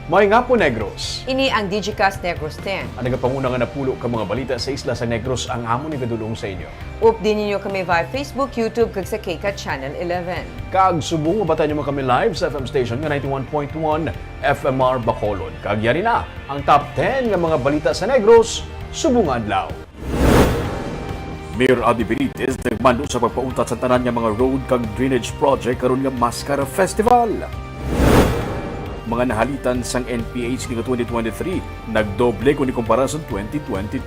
May nga po, Negros. Ini ang Digicast Negros X. Ang nagapanguna nga napulo ka mga balita sa isla sa Negros ang amon ni kadulong sa inyo. Updin ninyo kami via Facebook, YouTube, kag sa KK Channel 11. Kag subong mabatan nyo kami live sa FM station nga 91.1 FMR Bacolod. Kag yari na ang top 10 nga mga balita sa Negros, subong adlaw. Mayor Adi Benitez nagmando sa pagpauntat sa tanan nga mga road kag drainage project karon nga Mascara Festival. Mga nahalitan sang NPH ni 2023 nagdoble kung ikumpara sa 2022.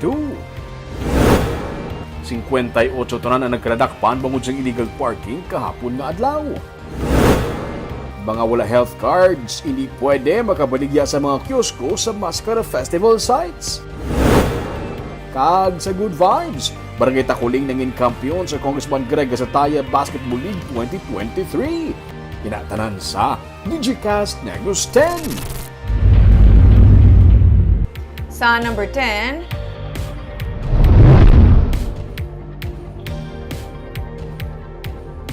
58 tanan ang nagkaladakpan bangod sa illegal parking kahapon nga adlaw. Mga wala health cards, hindi pwede makabaligya sa mga kiosko sa Mascara Festival sites. Kag sa Good Vibes, Barangay Takuling nangin kampiyon sa Congressman Greg Gasataya Basketball League 2023. Tinatanan sa Digicast Negros X. Sa number 10,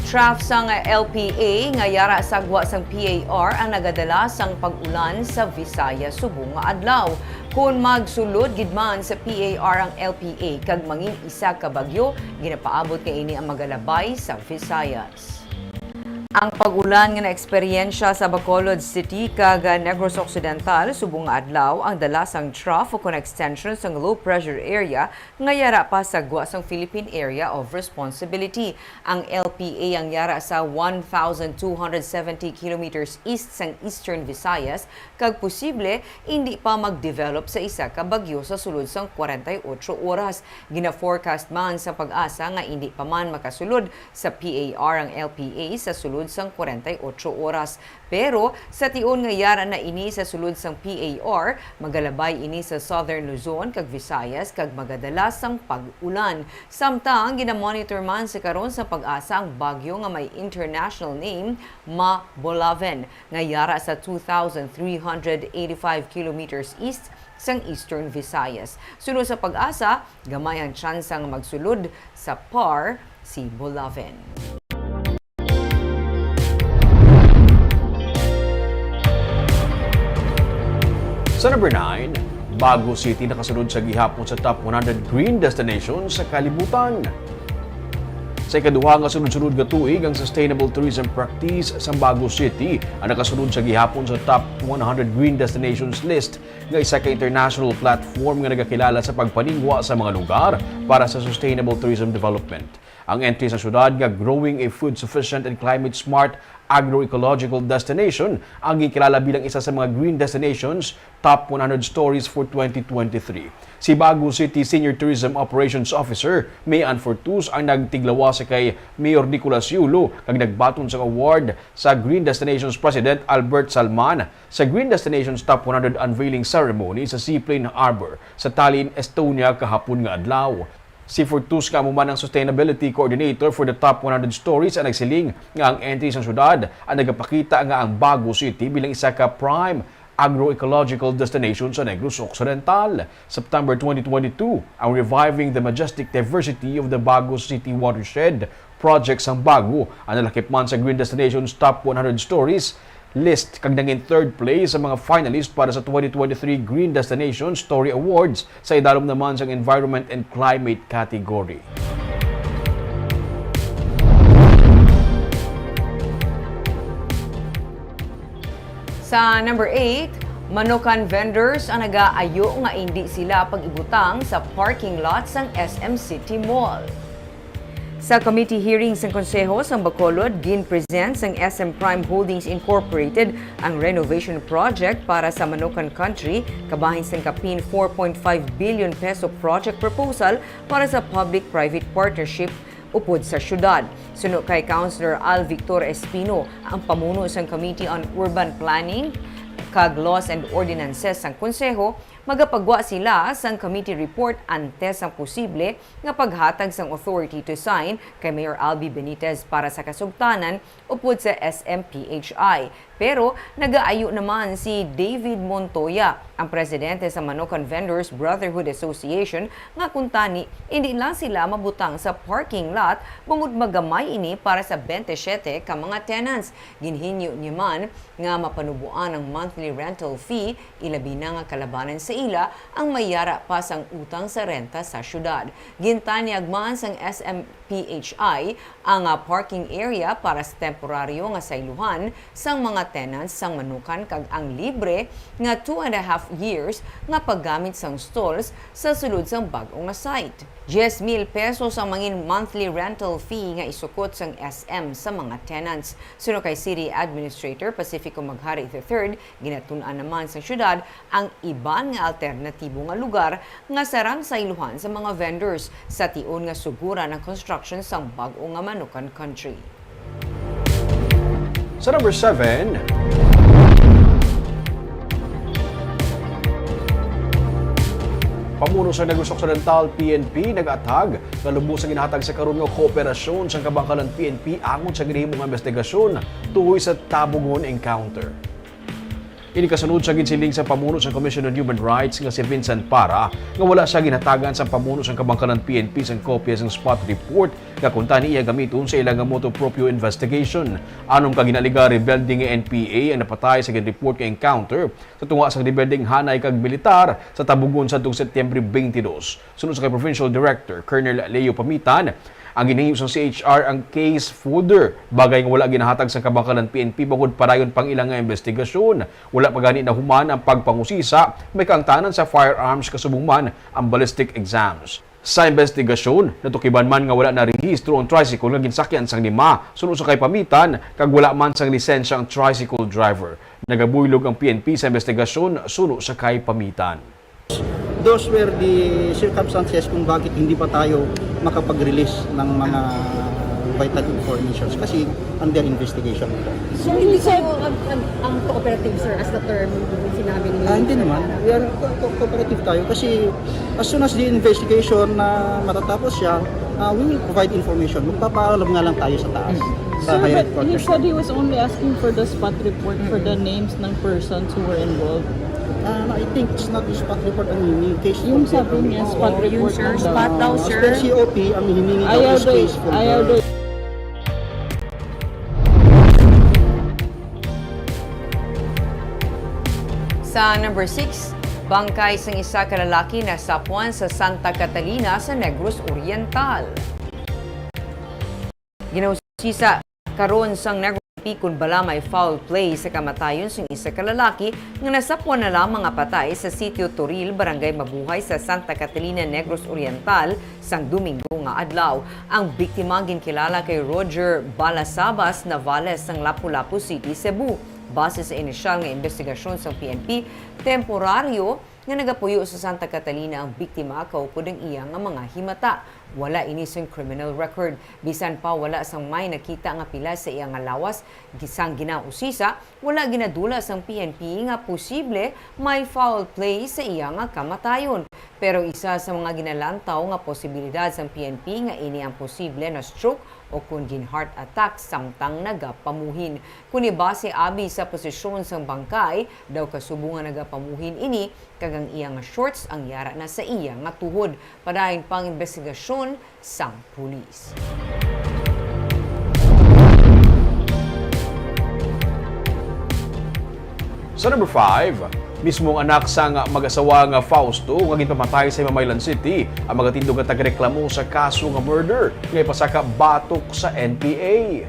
draft sang LPA nga yara sagwa sang PAR ang nagadala sang pag-ulan sa Visayas subong nga adlaw. Kung magsulod gidman sa PAR ang LPA kag mangin isa ka bagyo, ginapaabot kay ini ang magalabay sa Visayas. Ang pag-ulan nga na-eksperyensya sa Bacolod City kag Negros Occidental subong nga adlaw ang dala sang trough o kon extension sang low pressure area nga yara pa sa gwa sang Philippine Area of Responsibility. Ang LPA ang yara sa 1,270 kilometers east sang Eastern Visayas kag posible hindi pa mag-develop sa isa ka bagyo sa sulod sang 48 oras. Gina-forecast man sa pag-asa nga hindi pa man makasulod sa PAR ang LPA sa sulod sang 48 oras. Pero sa tion nga yara na ini sa sulod sang PAR, magalabay ini sa Southern Luzon kag Visayas kag magadala sang pag-ulan. Samtang ginamonitor man sa karon sa pag-asa ang bagyo nga may international name Ma-Bolaven nga yara sa 2,385 kilometers east sang Eastern Visayas. Sunod sa pag-asa, gamay ang tsansang magsulod sa PAR si Bolaven. Sa number 9, Bago City nakasunod sa gihapon sa top 100 green destinations sa kalibutan. Sa ikaduha nga sunod-sunod nga tuig ang sustainable tourism practice sa Bago City ang nakasunod sa gihapon sa top 100 green destinations list nga isa ka international platform nga nagakilala sa pagpaningwa sa mga lugar para sa sustainable tourism development. Ang entry sa syudad nga growing a food sufficient and climate smart agroecological destination ang gikilala bilang isa sa mga green destinations top 100 stories for 2023. Si Bago City Senior Tourism Operations Officer Mayan Fortus ang nagtiglawa sa kay Mayor Nicolas Yulo kag nagbaton sa award sa Green Destinations President Albert Salman sa Green Destinations Top 100 Unveiling Ceremony sa Seaplane Harbor sa Tallinn, Estonia kahapon nga adlaw. Si Fortus nga man ang Sustainability Coordinator for the Top 100 Stories ang nagsiling nga ang entry sa syudad ang nagapakita nga ang Bago City bilang isa ka prime agroecological destination sa Negros Occidental. September 2022, ang Reviving the Majestic Diversity of the Bago City Watershed project sang Bago ang nalakip man sa Green Destinations Top 100 Stories list kag nangin third place sa mga finalist para sa 2023 Green Destination Story Awards sa idalom naman sa Environment and Climate category. Sa number 8, manukan vendors ang nag-aayo nga hindi sila pag-ibutang sa parking lot sang SM City Mall. Sa committee hearings ng Konseho sa Bacolod, gin-present ng SM Prime Holdings Incorporated ang renovation project para sa Manukan Country, kabahin sa kapin 4.5 billion peso project proposal para sa public-private partnership upod sa syudad. Suno kay Councilor Al Victor Espino, ang pamuno sa Committee on Urban Planning, kag Laws and Ordinances sang Konseho, magapagwa sila sang committee report antes ang posible nga paghatag sang authority to sign kay Mayor Albi Benitez para sa kasugtanan upod sa SMPHI. Pero nagaayo naman si David Montoya, ang presidente sa Manukan Vendors Brotherhood Association, nga kuntani hindi lang sila mabutang sa parking lot bungod magamay ini para sa 27 ka mga tenants. Ginhinyo niya man nga mapanubuan ang monthly rental fee, ilabi na nga kalabanan sa ila ang mayara pa sang utang sa renta sa syudad. Gintanyag man sang SMPHI ang parking area para sa temporaryo nga sayluhan sang mga tenants sang Manukan kag ang libre nga 2.5 years nga paggamit sang stalls sa sulod sang bag-ong nga site. 10,000 pesos ang mangin monthly rental fee nga isukot sang SM sa mga tenants. Suno kay City Administrator Pacifico Maghari III, ginatun-an naman sa syudad ang iban nga alternatibo nga lugar nga sarang sayluhan sa mga vendors sa tion nga sugura ng construction sang bag-o nga Manukan Country. Sa number 7, pamuno sa Negros Occidental PNP nag-atag nga lubos sa ginahatag sa karon nga kooperasyon sa kabangkalan PNP angon sa ginahimong investigasyon tuhoy sa Tabugon encounter. Ini kasunod sa ginsiling sa pamuno sa Commission on Human Rights nga si Vincent Para nga wala siya ginatagan sa pamuno sa kabangkalan PNP sa kopya sa spot report nga kunta niya gamiton sa ilang motu proprio investigation. Anong kaginaliga rebelde nga NPA ang napatay sa report nga encounter sa tunga sa rebeldeng hanay kag militar sa Tabugon sa Setyembre 22. Sunod sa kay Provincial Director Colonel Leo Pamitan, ang ginahimo sa CHR ang case folder bagay nga wala ginahatag sa kabangkalan PNP bangod parayon pang ilang nga investigasyon. Wala pa gani na human ang pagpangusisa, may kaangtanan sa firearms kasubong man ang ballistic exams. Sa investigasyon, natukiban man nga wala na rehistro ang tricycle nga ginsakyan sang 5 sunod sa kay Pamitan kag wala man sang lisensya ang tricycle driver. Nagabuylog ang PNP sa investigasyon sunod sa kay Pamitan. Those were the circumstances kung bakit hindi pa tayo makapag-release ng mga vital informations kasi under investigation po. So hindi kayo ang cooperative, sir, as the term sinabi niyo? Hindi naman. We are cooperative tayo kasi as soon as the investigation na matatapos siya, we will provide information. Magpapaalam nga lang tayo sa taas. Sa Sir, higher but he headquarters. said he was only asking for the spot report for the names ng persons who were involved. I think it's not the spot report ang hiningi. Case Yung sabi niya, spot report sir, ng spot daw, As sir. per COP, ang hiningi daw Ayaw is daw, case folder. ayaw daw. Sa number 6, bangkay sang isa ka lalaki na sapuan sa Santa Catalina sa Negros Oriental. Ginausisa karon sang Negros kung bala may foul play sa kamatayon sang isa ka lalaki nga nasapuan na lang mga patay sa sitio Toril, Barangay Mabuhay sa Santa Catalina, Negros Oriental sang Domingo nga adlaw. Ang biktima ginkilala kay Roger Balasabas Navales sang Lapu-Lapu City, Cebu. Base sa inisyal nga investigasyon sa PNP, temporaryo nga nagapuyo sa Santa Catalina ang biktima kaupod ang iya nga mga himata. Wala ini siyang criminal record. Bisan pa wala sang may nakita nga pila sa iya nga lawas gisang ginausisa, wala ginadula sang PNP nga posible may foul play sa iya nga kamatayon. Pero isa sa mga ginalantaw nga posibilidad sang PNP nga ini ang posible na stroke o kung heart attack samtang nagapamuhin. Kuni base abi sa posisyon sang bangkay, daw kasubong nga nagapamuhin ini kagang iya nga shorts ang yara na sa iya nga tuhod. Padayon pang investigasyon sang pulis. Sa number 5, mismong anak sa mag-asawa nga Fausto nga ginpamatay sa Mamaylan City ang magatindog nga tagreklamo sa kaso nga murder nga ipasaka batok sa NPA.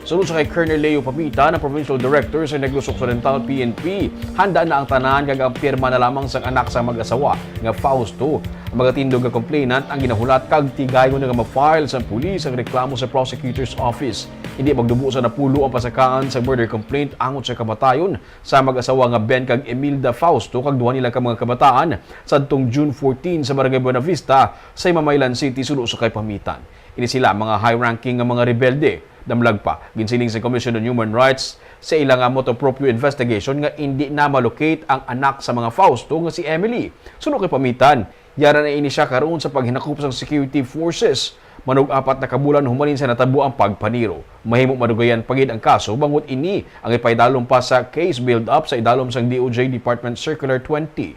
Sunod sa kay Colonel Leo Pamita na Provincial Director sa Negros Occidental PNP, handa na ang tanan kag ang pirma na lamang sa anak sa mag-asawa nga Fausto. Ang magatindog nga complainant ang ginahulat kag tigayon nga ma-file sa pulis ang reklamo sa prosecutor's office. Hindi magdubo sa napulo ang pasakaan sa murder complaint angot sa kamatayon sa mag-asawa nga Ben kag Emilda Fausto kag duha nila ka mga kabataan sadtong June 14 sa Barangay Buenavista sa Mamaylan City sulod sa kay Pamitan. Ini sila mga high-ranking nga mga rebelde. Damlag pa, ginsiling sa Commission on Human Rights sa ilang motu proprio investigation nga hindi na malocate ang anak sa mga Fausto nga si Emily. Suno kay pamitan, yara na ini siya karon sa paghinakop sa security forces. Manog 4 na kabulan humalin sa natabo ang pagpaniro. Mahimo madugayan pagid ang kaso bangot ini ang ipaidalom pa sa case build up sa idalom sang DOJ Department Circular 20.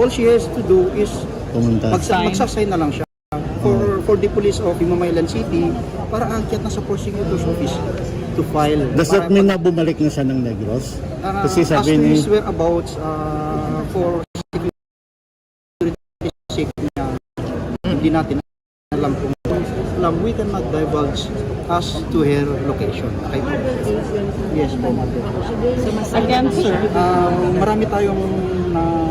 All she has to do is Sign. magsasign na lang siya for the police of Himamaylan City para akyat na sa prosecutor's office to file. Does that mean na bumalik na siya ng Negros? Kasi As sabi to ni... his whereabouts for security sake niya, hindi natin alam kung we cannot divulge as to her location. Okay po? Yes po, Against, sir? marami tayong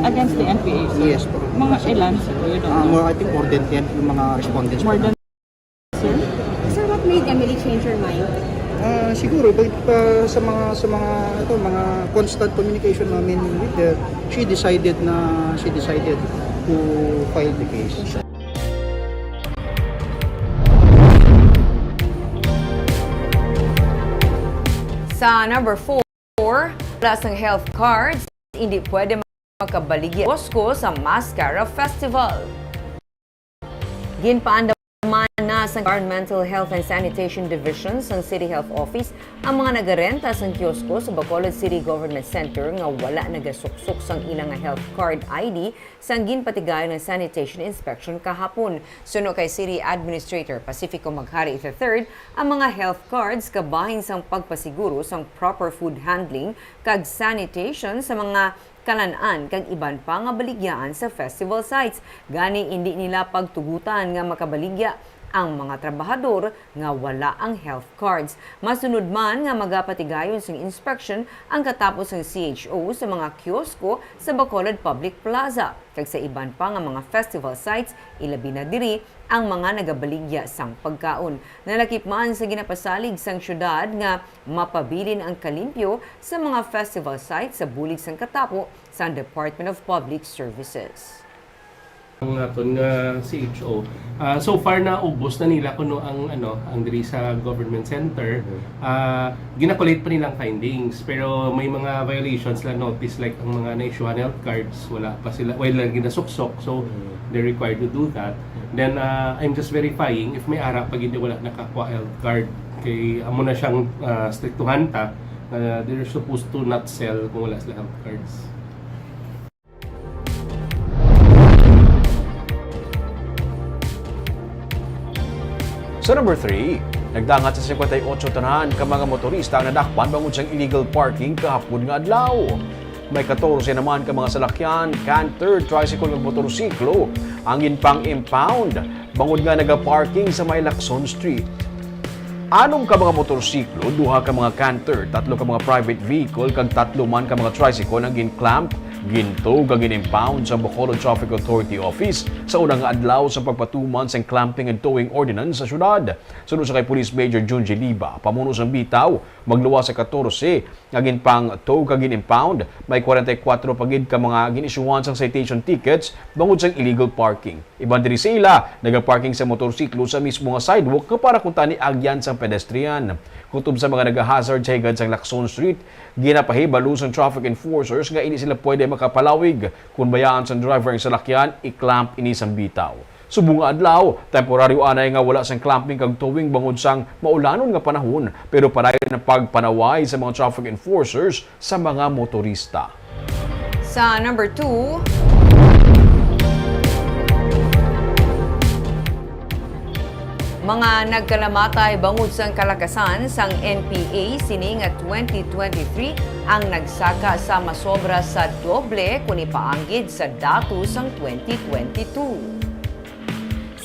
Against the NPA, sir? yes po. Mga ilan, sir? You don't know. I think more than 10 yung mga respondents. More than, sir? Sir, what made Emily change her mind? Siguro sa mga constant communication namin with her, she decided to file the case. Sa number 4, plus ng health cards, hindi pwede makabaligya Costco sa Mascara Festival. Ginpaandaman na sa Environmental Health and Sanitation Division sa City Health Office ang mga nagarenta sa kiosko sa Bacolod City Government Center nga wala nagasuksok sang ilang health card ID sa ginpatigayon ng sanitation inspection kahapon. Suno kay City Administrator Pacifico Maghari III, ang mga health cards kabahin sang pagpasiguro sang proper food handling kag sanitation sa mga kalan-an kag iban pa nga baligyaan sa festival sites. Gani hindi nila pagtugutan nga makabaligya ang mga trabahador nga wala ang health cards. Masunod man nga magapatigayon sa inspection ang katapos ng CHO sa mga kiosko sa Bacolod Public Plaza. Kag sa iban pa nga mga festival sites, ilabi na diri ang mga nagabaligya sang pagkaon. Nalakip man sa ginapasalig sang syudad nga mapabilin ang kalimpyo sa mga festival sites sa bulig sang katapo sa Department of Public Services. Ang aton nga CHO, so far na ubos na nila kuno ang diri sa government center. Ginakolate pa nilang findings pero may mga violations la notice like ang mga na-issuehan health cards wala pa sila wala ginasuksok, so they're required to do that. Then I'm just verifying if may ara pag hindi wala nakakuha health card kay amo na siyang striktuhan ta, they're supposed to not sell kung wala sila health cards. Sa number 3, nagdangat sa 58 tanan ka mga motorista ang nadakpan bangod sa illegal parking kahapon nga adlaw. May 14 naman ka mga salakyan, canter, tricycle ug motorsiklo ang ginpang impound bangod nga naga-parking sa may Lacson Street. 6 ka mga motorsiklo, 2 ka mga canter, 3 ka mga private vehicle kag 3 man ka mga tricycle ang gin-clamp, gintog ug gin-impound sa Bacolod Traffic Authority Office sa unang adlaw sa pagpatuman sa clamping and towing ordinance sa syudad. Sunod sa kay Police Major Junji Liba, pamuno sa bitaw, magluwas sa 14 nga ginpang tow kag gin-impound, may 44 pagid ka mga ginisyuhan sang citation tickets bangod sa illegal parking. Iban diri sa ila, naga-parking sa motorsiklo sa mismo nga sidewalk nga para kuntani agyan sang pedestrian. Kutob sa mga naga-hazard sa higad sang Lacson Street, ginapahibalo sang traffic enforcers nga hindi sila pwede makapalawig kung bayaan sa driver ang salakyan, i-clamp ini sang bitaw. Subong nga adlaw, temporaryo anay nga wala sang clamping kag towing bangod sang maulanon nga panahon, pero padayon ang pagpanaway sa mga traffic enforcers sa mga motorista. Sa number 2, mga nagkalamatay bangod sang kalakasan sang NPA sini nga 2023 ang nagsaka sa masobra sa doble kung ipaanggid sa datos sang 2022.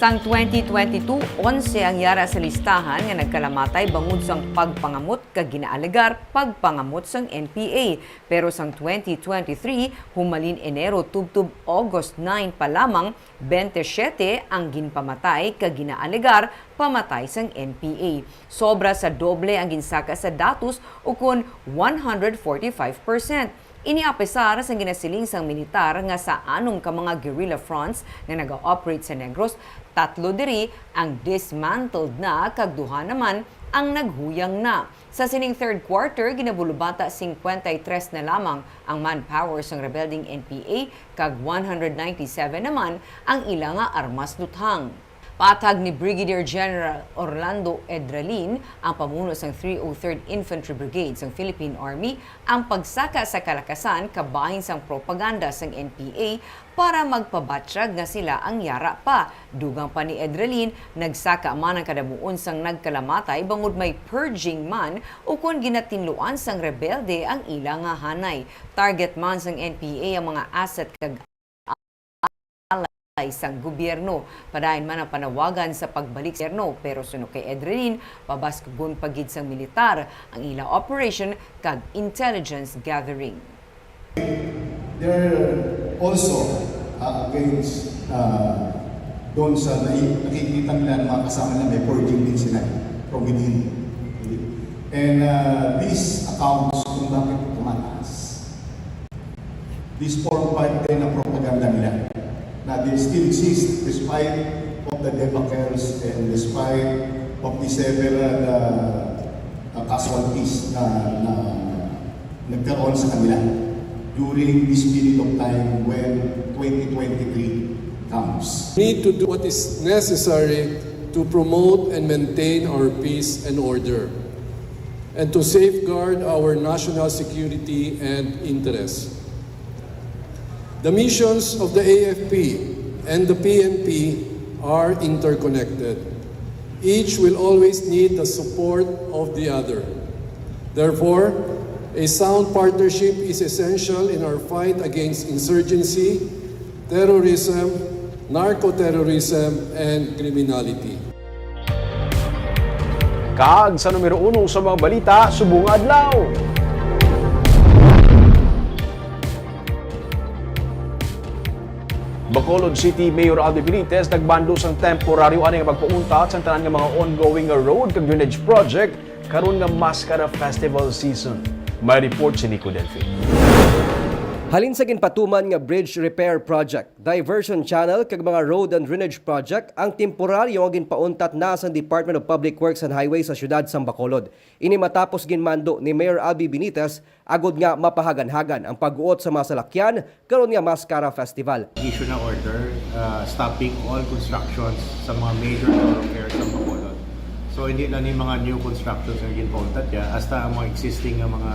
Sang 2022, 11 ang yara sa listahan nga nagkalamatay bangod sang pagpangamot kag ginaalegar pagpangamot sang NPA. Pero sang 2023, humalin Enero tubtub August 9 pa lamang, 27 ang ginpamatay kag ginaalegar pamatay sang NPA. Sobra sa doble ang ginsaka sa datos ukon 145%. Iniapesar sa ginasiling sang militar nga sa anong ka mga guerrilla fronts nga naga-operate sa Negros, 3 diri ang dismantled na kag 2 naman ang naghuyang na. Sa sining third quarter, ginabulubata 53 na lamang ang manpower sang rebelding NPA kag 197 naman ang ilang nga armas luthang. Patag ni Brigadier General Orlando Edralin, ang pamuno sang 303rd Infantry Brigade sang Philippine Army, ang pagsaka sa kalakasan kabahin sang propaganda sang NPA para magpabatsyag nga sila ang yara pa. Dugang pa ni Edralin, nagsaka man ang kadamuon sang nagkalamatay bangod may purging man o kung ginatinluan sang rebelde ang ilang nga hanay. Target man sang NPA ang mga asset kag isang gobyerno. Padayon man ang panawagan sa pagbalik sa gobyerno, pero suno kay Edralin, pabaskubon pagid sang militar ang ilang operation kag intelligence gathering. They're also against doon sa nakikita nila ng mga kasama nila may purging din sila from within. And these accounts kung bakit tumataas, this form part din ng propaganda nila na they still exist despite of the debacles and despite of the several casualties na nagkaroon sa kanila during this period of time when 2023 comes. We need to do what is necessary to promote and maintain our peace and order and to safeguard our national security and interests. The missions of the AFP and the PNP are interconnected. Each will always need the support of the other. Therefore, a sound partnership is essential in our fight against insurgency, terrorism, narco-terrorism, and criminality. Kag sa numero 1 sa mga balita, subong adlaw. Bacolod City Mayor Albi Benitez nagbando sang temporaryo ani nga pagpuunta sa tanan nga mga ongoing road kag drainage project karon nga Mascara Festival season. May report si Nico Delphi. Halin sa ginpatuman nga bridge repair project, diversion channel kag mga road and drainage project ang temporaryo nga ginpauntat na sa Department of Public Works and Highways sa siyudad sang Bacolod. Ini matapos ginmando ni Mayor Albi Benitez agod nga mapahagan-hagan ang pag-uot sa mga salakyan karon nga Mascara Festival. Issue na order stopping all constructions sa mga major thoroughfares sa Bacolod. So hindi na ni mga new constructions nga ginpauntat ya, hasta ang mga existing nga mga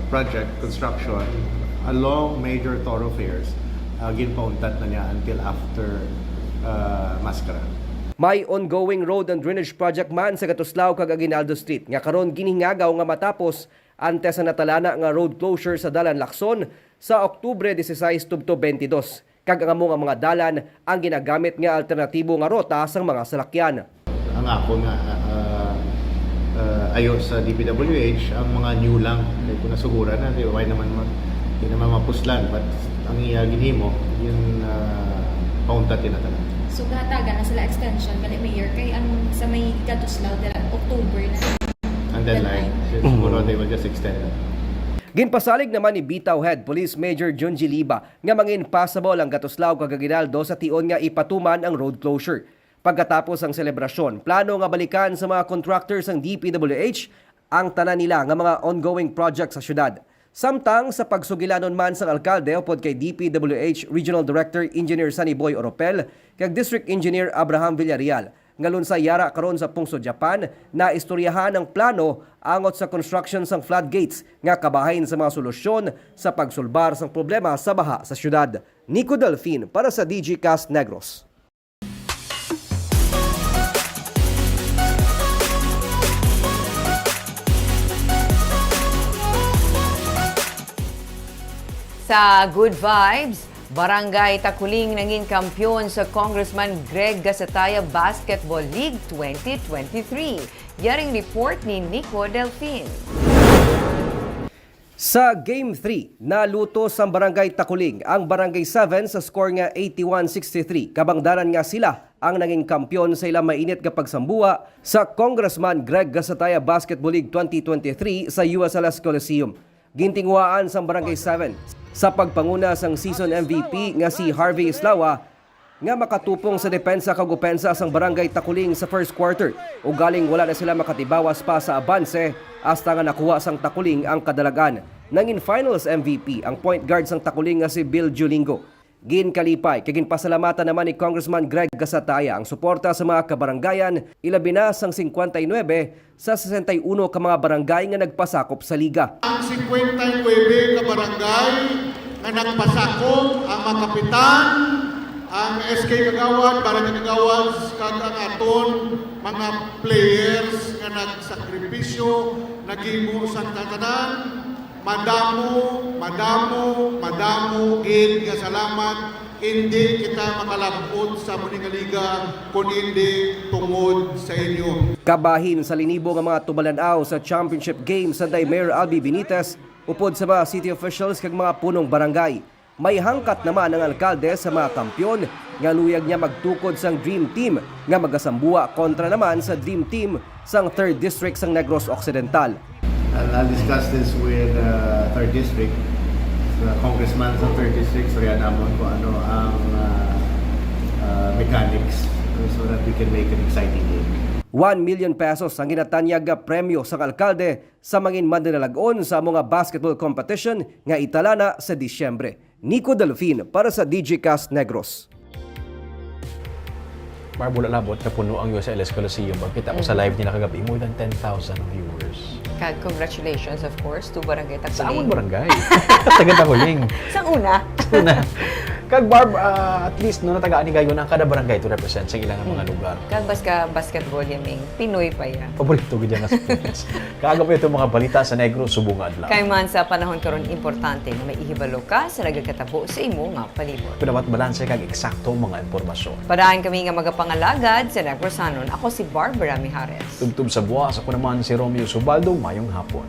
project construction along major thoroughfares ginpauntat na niya until after Mascara. May ongoing road and drainage project man sa Gatuslao kag Aguinaldo Street nga karon ginhingagaw nga matapos antes sa natalana nga road closure sa Dalan Lacson sa Oktubre 16 tubto 22 kag ang among mga dalan ang ginagamit nga alternatibo nga rota sang mga salakyan. Ang ako nga ayo sa DPWH ang mga new lang kung nasugura na why naman hindi naman mapuslan but ang iya ginhimo yun pauntat tinatala. So gataga na sila extension kani mayor kay ang sa may Gatuslao October na ang deadline. Siguro they will just extend it. Ginpasalig naman ni Bitaw Head Police Major Junji Liba nga mangin passable ang Gatuslao kag Aguinaldo sa tion nga ipatuman ang road closure. Pagkatapos ang selebrasyon, plano nga balikan sa mga contractors ng DPWH ang tanan nila nga mga ongoing project sa syudad. Samtang sa pagsugilanon man sang alkalde upod kay DPWH Regional Director Engineer Sunny Boy Oropel kag District Engineer Abraham Villarreal ngalun sa yara karon sa Pungso, Japan na istoryahan ang plano angot sa construction sang floodgates nga kabahin sa mga solusyon sa pagsulbar sang problema sa baha sa syudad. Nico Delphin para sa Digicast Negros. Sa Good Vibes, Barangay Takuling naging kampiyon sa Congressman Greg Gasataya Basketball League 2023. Yaring report ni Nico Delphin. Sa Game 3, naluto sa Barangay Takuling ang Barangay 7 sa score nga 81-63. Kabangdanan nga sila ang naging kampiyon sa ilang mainit nga pagsambuha sa Congressman Greg Gasataya Basketball League 2023 sa USLS Coliseum. Gintinguhaan sa Barangay 7 sa pagpanguna sang season MVP nga si Harvey Islawa nga makatupong sa depensa kag opensa sang Barangay Takuling sa first quarter o galing wala na sila makatibawas pa sa abanse hasta nga nakuha sang Takuling ang kadalagan. Nangin finals MVP ang point guard sang Takuling nga si Bill Julingo. Gin kalipay, kagin pasalamatan naman ni Congressman Greg Gasataya ang suporta sa mga kabarangayan, ilabi na sang 59 sa 61 ka mga barangay nga nagpasakop sa liga. Ang 59 ka barangay nga nagpasakop ang mga kapitan, ang SK Kagawad, Barangay Kagawad, kag ang aton mga players nga nagsakripisyo, naghimo sa tatanan. Madamo, gid nga salamat. Hindi kita makalabot sa muning liga kung hindi tungod sa inyo. Kabahin sa linibo nga mga tumalanaw sa championship game sa Mayor Albi Benitez, upod sa mga city officials kag mga punong barangay. May hangkat naman ang alkalde sa mga kampyon nga luyag niya magtukod sang Dream Team nga magasambuwa kontra naman sa Dream Team sang 3rd District sang Negros Occidental. I'll discuss this with 3rd District, the congressman sa 3rd District, so yan namon kung ano ang mechanics so that we can make an exciting game. 1 million pesos ang ginatanyag nga premyo sa alkalde sa mangin mananalagon sa mga basketball competition nga itala na sa Disyembre. Nico Delfin para sa Digicast Negros. Marbula labot na puno ang USLS Coliseum. Magkita ko sa live nila kagabi, more than 10,000 viewers. Congratulations, of course, to Barangay Takuling. Sa amon barangay. Taga Takuling. Sa una. Una. Kag Barb, at least no natagaan ni gayon ang kada barangay to represent sa ilang mga lugar. Kag basketball yaming Pinoy pa yan. Paborito ko dyan nga sports. Kaaga po itong mga balita sa Negros Subong Adlaw. Kay man sa panahon karon importante nga may ihibalo ka sa nagakatabo sa imo nga palibot. Dapat balanse kag eksakto mga impormasyon. Padaan kami nga magapangalagad sa Negrosanon. Ako si Barbara Mijares. Tubtub sa buwas, ako naman si Romeo Subaldo. Mayong hapon.